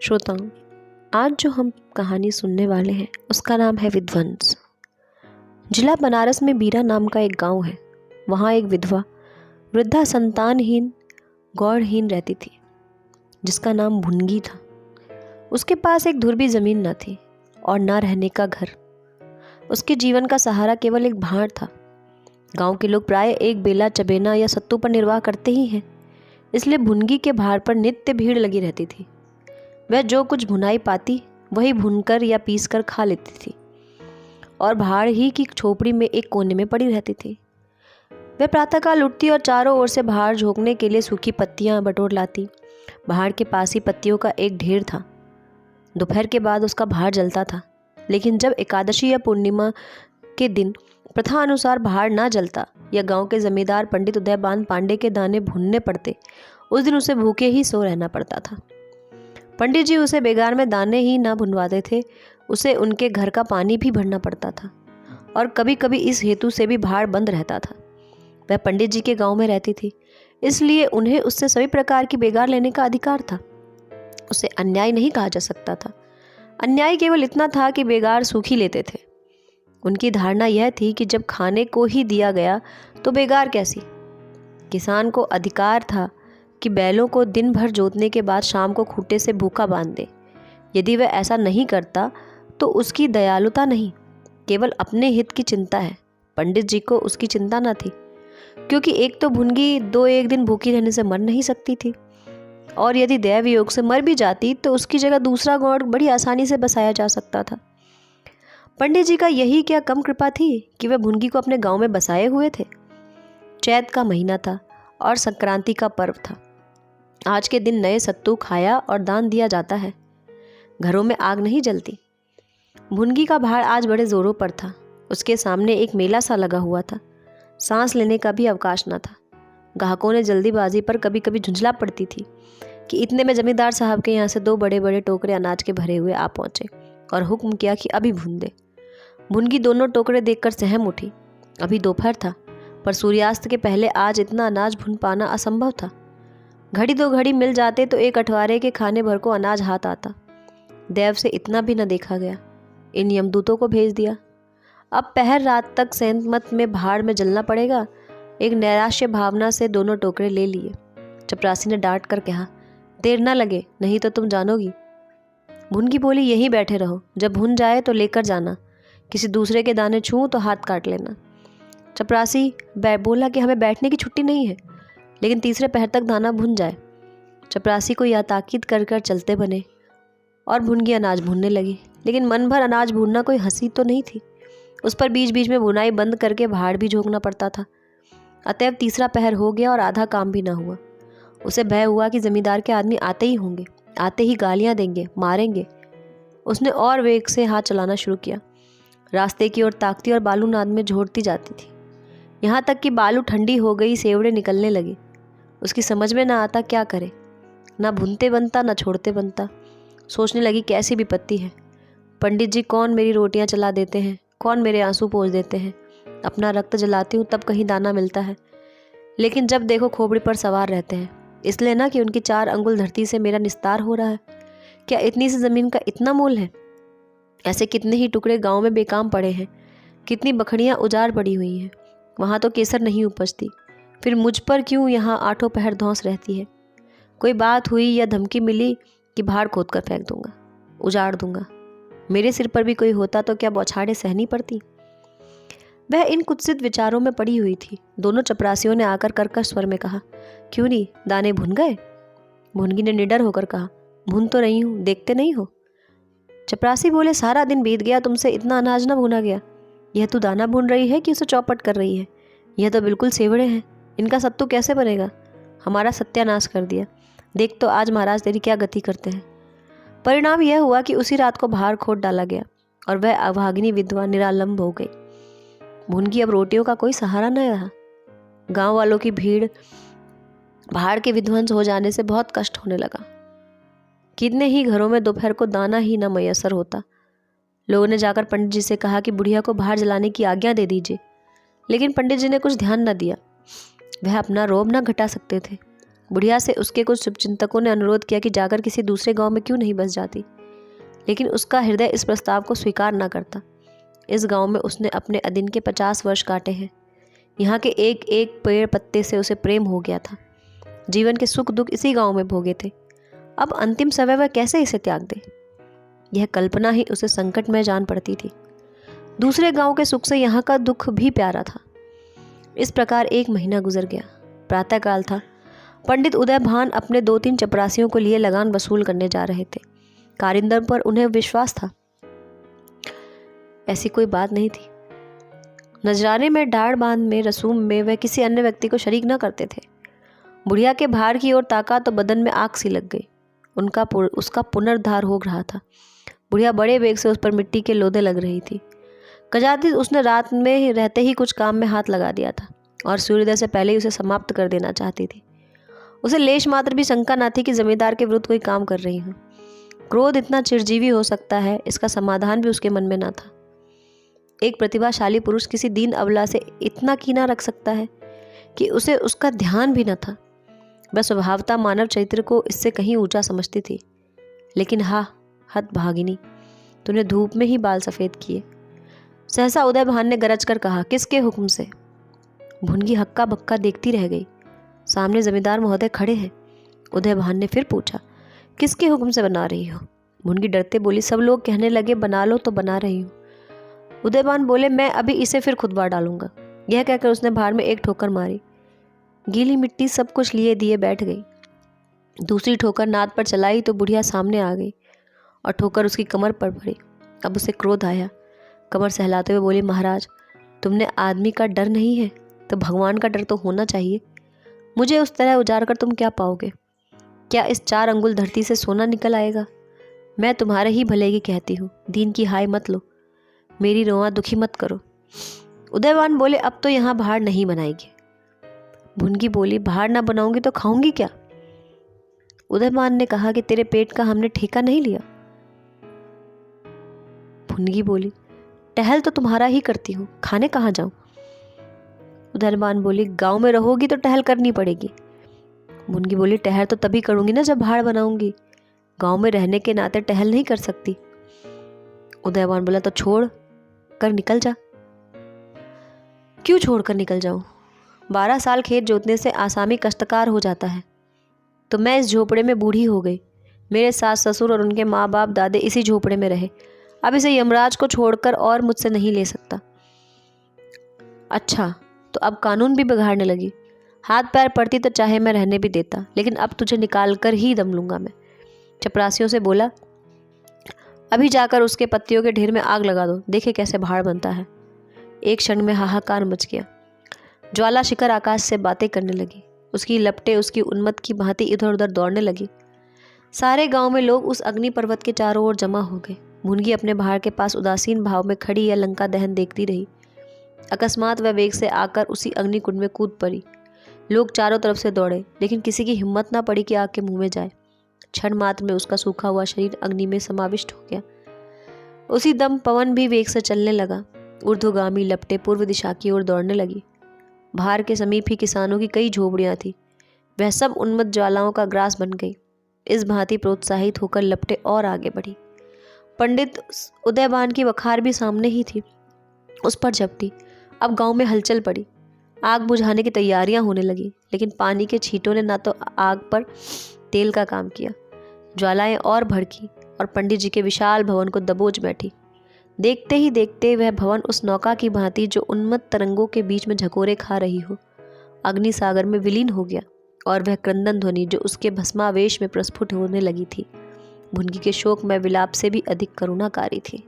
श्रोताओं, आज जो हम कहानी सुनने वाले हैं उसका नाम है विध्वंस। जिला बनारस में बीरा नाम का एक गांव है। वहाँ एक विधवा वृद्धा संतानहीन गौरहीन रहती थी जिसका नाम भुनगी था। उसके पास एक धुर भी जमीन न थी और न रहने का घर। उसके जीवन का सहारा केवल एक भाड़ था। गांव के लोग प्राय एक बेला चबेना या सत्तू पर निर्वाह करते ही हैं, इसलिए भुनगी के भाड़ पर नित्य भीड़ लगी रहती थी। वह जो कुछ भुनाई पाती वही भुनकर या पीसकर खा लेती थी और भाड़ ही की झोपड़ी में एक कोने में पड़ी रहती थी। वह प्रातःकाल उठती और चारों ओर से भाड़ झोंकने के लिए सूखी पत्तियां बटोर लाती। भाड़ के पास ही पत्तियों का एक ढेर था। दोपहर के बाद उसका भाड़ जलता था, लेकिन जब एकादशी या पूर्णिमा के दिन प्रथा अनुसार भाड़ ना जलता या गांव के जमींदार पंडित उदयबान पांडे के दाने भुनने पड़ते, उस दिन उसे भूखे ही सो रहना पड़ता था। पंडित जी उसे बेगार में दाने ही ना भुनवाते थे, उसे उनके घर का पानी भी भरना पड़ता था और कभी कभी इस हेतु से भी भाड़ बंद रहता था। वह पंडित जी के गांव में रहती थी, इसलिए उन्हें उससे सभी प्रकार की बेगार लेने का अधिकार था। उसे अन्याय नहीं कहा जा सकता था। अन्याय केवल इतना था कि बेगार सूखी लेते थे। उनकी धारणा यह थी कि जब खाने को ही दिया गया तो बेगार कैसी। किसान को अधिकार था कि बैलों को दिन भर जोतने के बाद शाम को खूंटे से भूखा बांध दे। यदि वह ऐसा नहीं करता तो उसकी दयालुता नहीं, केवल अपने हित की चिंता है। पंडित जी को उसकी चिंता न थी, क्योंकि एक तो भुनगी दो एक दिन भूखी रहने से मर नहीं सकती थी, और यदि दैव योग से मर भी जाती तो उसकी जगह दूसरा गौड़ बड़ी आसानी से बसाया जा सकता था। पंडित जी का यही क्या कम कृपा थी कि वह भुनगी को अपने गांव में बसाए हुए थे। चैत का महीना था और संक्रांति का पर्व था। आज के दिन नए सत्तू खाया और दान दिया जाता है। घरों में आग नहीं जलती। भुनगी का भाड़ आज बड़े जोरों पर था। उसके सामने एक मेला सा लगा हुआ था। सांस लेने का भी अवकाश न था। ग्राहकों ने जल्दीबाजी पर कभी कभी झुंझला पड़ती थी कि इतने में जमींदार साहब के यहाँ से दो बड़े बड़े टोकरे अनाज के भरे हुए आ पहुंचे और हुक्म किया कि अभी भून दे। भुनगी दोनों टोकरे देखकर सहम उठी। अभी दोपहर था, पर सूर्यास्त के पहले आज इतना अनाज भून पाना असंभव था। घड़ी दो घड़ी मिल जाते तो एक अठवारे के खाने भर को अनाज हाथ आता। देव से इतना भी न देखा गया। इन यमदूतों को भेज दिया। अब पहर रात तक सेंतमत में भाड़ में जलना पड़ेगा। एक नैराश्य भावना से दोनों टोकरे ले लिए। चपरासी ने डांट कर कहा, देर ना लगे, नहीं तो तुम जानोगी। भुनगी बोली, यहीं बैठे रहो, जब भुन जाए तो लेकर जाना। किसी दूसरे के दाने छूं तो हाथ काट लेना। चपरासी बोला कि हमें बैठने की छुट्टी नहीं है, लेकिन तीसरे पहर तक दाना भुन जाए। चपरासी को यह ताकीद कर कर चलते बने और भुनगी अनाज भूनने लगी। लेकिन मन भर अनाज भूनना कोई हंसी तो नहीं थी। उस पर बीच बीच में बुनाई बंद करके भाड़ भी झोंकना पड़ता था। अतएव तीसरा पहर हो गया और आधा काम भी ना हुआ। उसे भय हुआ कि जमींदार के आदमी आते ही होंगे, आते ही गालियां देंगे, मारेंगे। उसने और वेग से हाथ चलाना शुरू किया। रास्ते की ओर ताकती और बालू नाद में झोड़ती जाती थी, यहाँ तक कि बालू ठंडी हो गई, सेवड़े निकलने लगे। उसकी समझ में ना आता क्या करे। ना भुनते बनता ना छोड़ते बनता। सोचने लगी, कैसी विपत्ति है। पंडित जी कौन मेरी रोटियां चला देते हैं, कौन मेरे आंसू पोंछ देते हैं। अपना रक्त जलाती हूँ तब कहीं दाना मिलता है, लेकिन जब देखो खोपड़ी पर सवार रहते हैं। इसलिए ना कि उनकी 4 अंगुल धरती से मेरा निस्तार हो रहा है। क्या इतनी सी ज़मीन का इतना मोल है? ऐसे कितने ही टुकड़े गाँव में बेकाम पड़े हैं। कितनी बखड़ियाँ उजाड़ पड़ी हुई हैं। वहाँ तो केसर नहीं उपजती, फिर मुझ पर क्यों यहाँ आठों पहर धौंस रहती है। कोई बात हुई या धमकी मिली कि भाड़ खोद कर फेंक दूंगा, उजाड़ दूंगा। मेरे सिर पर भी कोई होता तो क्या बौछारें सहनी पड़ती। वह इन कुत्सित विचारों में पड़ी हुई थी। दोनों चपरासियों ने आकर कर्कश स्वर में कहा, क्यों नहीं, दाने भुन गए? भुनगी ने निडर होकर कहा, भुन तो रही हूँ, देखते नहीं हो। चपरासी बोले, सारा दिन बीत गया, तुमसे इतना अनाज न भुना गया। यह तू दाना भून रही है कि उसे चौपट कर रही है? यह तो बिल्कुल सेवड़े हैं, इनका सत्तू कैसे बनेगा? हमारा सत्यानाश कर दिया। देख तो आज महाराज तेरी क्या गति करते हैं। परिणाम यह हुआ कि उसी रात को भाड़ खोद डाला गया और वह अभागिनी विधवा निरालंब हो गई। भुनगी अब रोटियों का कोई सहारा न रहा। गांव वालों की भीड़ भाड़ के विध्वंस हो जाने से बहुत कष्ट होने लगा। कितने ही घरों में दोपहर को दाना ही न मयसर होता। लोगों ने जाकर पंडित जी से कहा कि बुढ़िया को भाड़ जलाने की आज्ञा दे दीजिए, लेकिन पंडित जी ने कुछ ध्यान न दिया। वह अपना रोब न घटा सकते थे। बुढ़िया से उसके कुछ शुभचिंतकों ने अनुरोध किया कि जाकर किसी दूसरे गांव में क्यों नहीं बस जाती, लेकिन उसका हृदय इस प्रस्ताव को स्वीकार न करता। इस गांव में उसने अपने अधीन के 50 वर्ष काटे हैं। यहाँ के एक एक पेड़ पत्ते से उसे प्रेम हो गया था। जीवन के सुख दुख इसी गांव में भोगे थे। अब अंतिम समय वह कैसे इसे त्याग दे, यह कल्पना ही उसे संकट में जान पड़ती थी। दूसरे गांव के सुख से यहाँ का दुख भी प्यारा था। इस प्रकार 1 महीना गुजर गया। प्रातःकाल था। पंडित उदय भान अपने 2-3 चपरासियों को लिए लगान वसूल करने जा रहे थे। कारिंदर पर उन्हें विश्वास था, ऐसी कोई बात नहीं थी। नजराने में, डाढ़ बांध में, रसूम में वह किसी अन्य व्यक्ति को शरीक न करते थे। बुढ़िया के भार की ओर ताका तो बदन में आग सी लग गई। उसका पुनर्धार हो रहा था। बुढ़िया बड़े वेग से उस पर मिट्टी के लोदे लग रही थी। कदाचित उसने रात में रहते ही कुछ काम में हाथ लगा दिया था और सूर्योदय से पहले ही उसे समाप्त कर देना चाहती थी। उसे लेश मात्र भी शंका न थी कि जमींदार के विरुद्ध कोई काम कर रही हूँ। क्रोध इतना चिरजीवी हो सकता है, इसका समाधान भी उसके मन में न था। एक प्रतिभाशाली पुरुष किसी दीन अबला से इतना कीना रख सकता है कि उसे उसका ध्यान भी न था। वह स्वभावतः मानव चरित्र को इससे कहीं ऊंचा समझती थी। लेकिन हाँ, हतभागिनी, तूने धूप में ही बाल सफ़ेद किए। सहसा उदय भान ने गरज कर कहा, किसके हुक्म से? भुनगी हक्का बक्का देखती रह गई। सामने जमींदार महोदय खड़े हैं। उदय भान ने फिर पूछा, किसके हुक्म से बना रही हो? भुनगी डरते बोली, सब लोग कहने लगे बना लो तो बना रही हूँ। उदय भान बोले, मैं अभी इसे फिर खुदवा डालूंगा। यह कहकर उसने भार में एक ठोकर मारी। गीली मिट्टी सब कुछ लिए दिए बैठ गई। दूसरी ठोकर नाद पर चलाई तो बुढ़िया सामने आ गई और ठोकर उसकी कमर पर पड़ी। अब उसे क्रोध आया। कमर सहलाते हुए बोली, महाराज, तुमने आदमी का डर नहीं है तो भगवान का डर तो होना चाहिए। मुझे उस तरह उजाड़ कर तुम क्या पाओगे? क्या इस 4 अंगुल धरती से सोना निकल आएगा? मैं तुम्हारे ही भले की कहती हूँ, दीन की हाय मत लो, मेरी रोआ दुखी मत करो। उदयवान बोले, अब तो यहाँ भाड़ नहीं बनाएगी। भुनगी बोली, भाड़ ना बनाऊंगी तो खाऊंगी क्या? उदयवान ने कहा कि तेरे पेट का हमने ठेका नहीं लिया। भुनगी बोली, टहल तो तुम्हारा ही करती हूँ, खाने कहाँ जाऊं? उदयवान बोली, गांव में रहोगी तो टहल करनी पड़ेगी। भुनगी बोली, टहल तो तभी करूंगी ना जब भाड़ बनाऊंगी, गांव में रहने के नाते टहल नहीं कर सकती। उदयवान बोला, तो छोड़ कर निकल जा। क्यों छोड़ कर निकल जाऊं? 12 साल खेत जोतने से आसामी कष्टकार हो जाता है, तो मैं इस झोपड़े में बूढ़ी हो गई। मेरे सास ससुर और उनके माँ बाप दादे इसी झोपड़े में रहे। अब इसे यमराज को छोड़कर और मुझसे नहीं ले सकता। अच्छा, तो अब कानून भी बिगाड़ने लगी। हाथ पैर पड़ती तो चाहे मैं रहने भी देता, लेकिन अब तुझे निकाल कर ही दम लूंगा मैं। चपरासियों से बोला, अभी जाकर उसके पत्तियों के ढेर में आग लगा दो, देखे कैसे भाड़ बनता है। एक क्षण में हाहाकार मच गया। ज्वाला शिखर आकाश से बातें करने लगी। उसकी लपटें उसकी उन्मत्त की भांति इधर उधर दौड़ने लगी। सारे गांव में लोग उस अग्नि पर्वत के चारों ओर जमा हो गए। भुनगी अपने भाड़ के पास उदासीन भाव में खड़ी या लंका दहन देखती रही। अकस्मात वह वेग से आकर उसी अग्निकुंड में कूद पड़ी। लोग चारों तरफ से दौड़े, लेकिन किसी की हिम्मत ना पड़ी कि आग के मुंह में जाए। क्षण मात्र में उसका सूखा हुआ शरीर अग्नि में समाविष्ट हो गया। उसी दम पवन भी वेग से चलने लगा। ऊर्ध्वगामी लपटें पूर्व दिशा की ओर दौड़ने लगी। भार के समीप ही किसानों की कई झोपड़ियां थी। वह सब उन्मत्त ज्वालाओं का ग्रास बन गई। इस भांति प्रोत्साहित होकर लपटें और आगे बढ़ी। पंडित उदयवान की वखार भी सामने ही थी, उस पर झपटी। अब गांव में हलचल पड़ी। आग बुझाने की तैयारियां होने लगी, लेकिन पानी के छींटों ने ना तो आग पर तेल का काम किया। ज्वालाएं और भड़की और पंडित जी के विशाल भवन को दबोच बैठी। देखते ही देखते वह भवन उस नौका की भांति जो उन्मत्त तरंगों के बीच में झकोरे खा रही हो, अग्नि सागर में विलीन हो गया। और वह क्रंदन ध्वनि जो उसके भस्मावेश में प्रस्फुट होने लगी थी, भुनगी के शोक में विलाप से भी अधिक करुणाकारी थी।